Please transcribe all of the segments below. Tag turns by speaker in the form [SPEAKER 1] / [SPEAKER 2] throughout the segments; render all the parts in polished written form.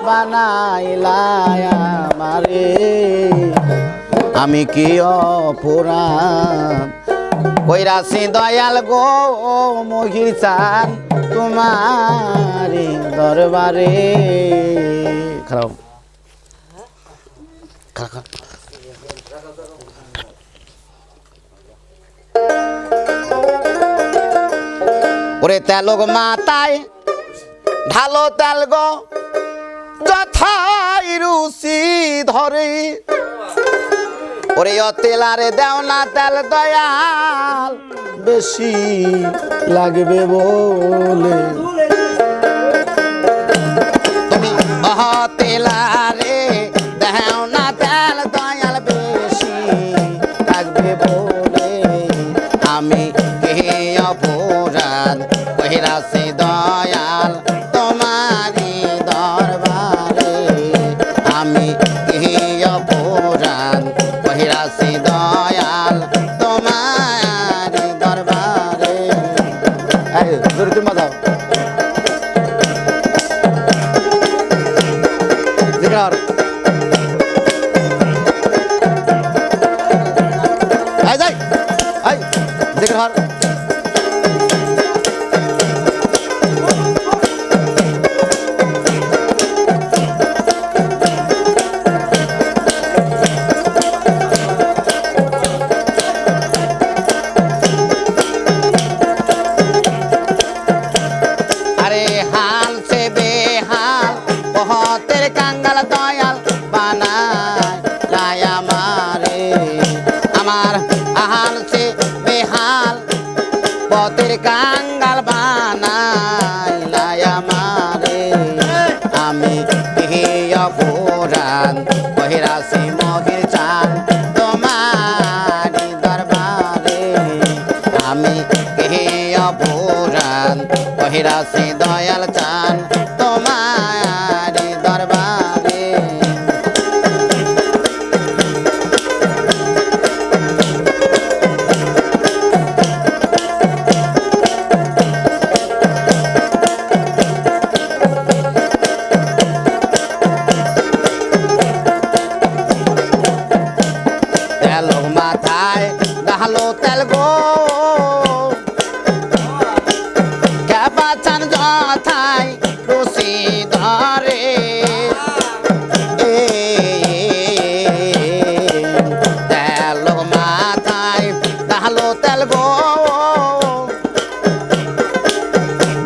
[SPEAKER 1] বানাইলাই আমারে আমি কি অপরাধ কইরাছি দয়াল গো মহির চান তোমারি দরবারে খারাপ ওরে তেলগ মাতায় ঢালো তেল গো যথাই রুচি ধরে ওরে ও তেলারে দেও না তেল দয়াল বেশি লাগবে বলে তুমি তেলারে দেও না তেল দয়াল বেশি লাগবে বলে আমি কে অপরাধ কহিরাছি দয়াল তোমারি দরবারে আমি কে অপরাধ কহিরাছি দয়াল তোমারি দরবারে এই জোরে তুমি বাজাও জিগর আই যাই আই জিগর পথের কাঙ্গাল বানাইলাই আমারে আমি কে অপরাধ কহিরাছি মহির চান তোমারি দরবারে আমি কে অপরাধ কহিরাছি দয়াল চান তোমারি দরবারে ঢালো তেল গো কেবাচান যথাই রুচি ধরে তেল মাথায় ঢালো তেল গো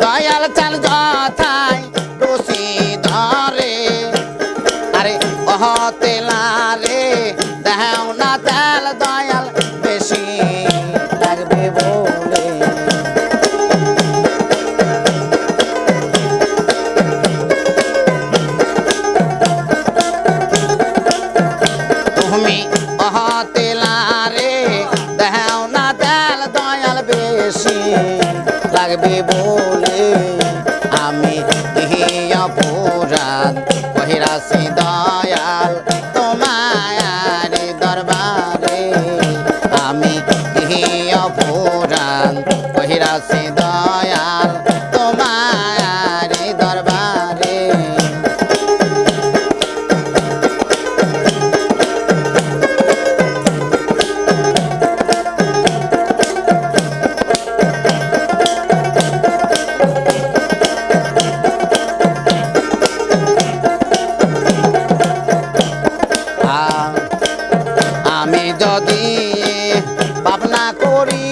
[SPEAKER 1] দয়াল চাল যথাই রুচি ধরে আরে অহ তেলারে দেও না তেল দয়াল বেশি লাগবে বলে তুমি তেলারে দেও না তেল দয়াল বেশি লাগবে বলে আমি অপরাধ কহিরাছি দয়াল তোমারি দরবারে আমি অপরাধ কহিরাছি দয়াল তোমারি দরবারে আমি যদি ভাবনা করি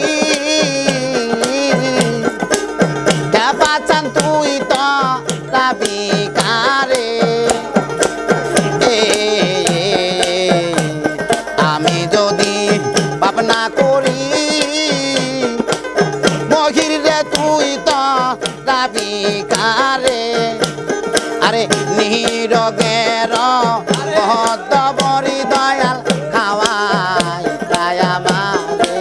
[SPEAKER 1] কেবাচান তুই তো রাবি কারে আমি যদি ভাবনা করি মহির রে তুই তো রাবি কারে আরে নিরগের বরি দয়াল খাওয়াই তাই আমারে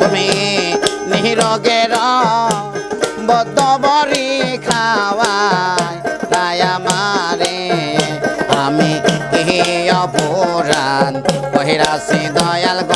[SPEAKER 1] তুমি নিরগের বরি খাওয়াই তাই আমারে আমি অপরাধ কহিরাছি দয়াল গ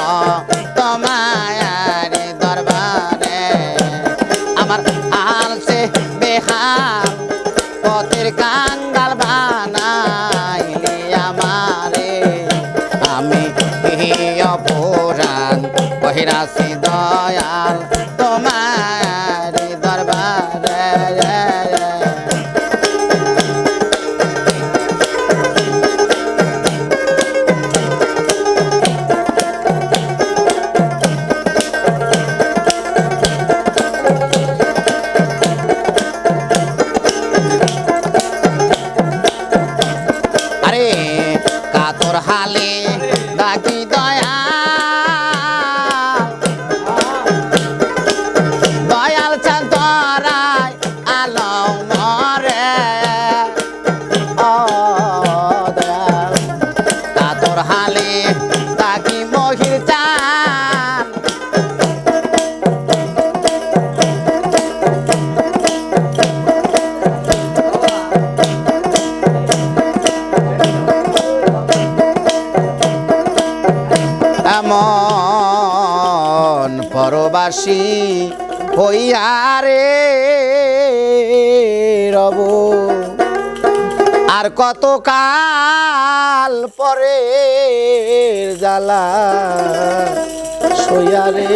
[SPEAKER 1] অপুরাণ বহিরাছি দয়াল তোমার দরবারে আরে কাতর হালে ডাকি দয়াল চাঁদরায় আলম মরে ও দয়াল কাতর হালে ডাকি মহির চান এমন পরবাসী হইয়া রে রব আর কত কাল পরে জ্বালা সইয়া রে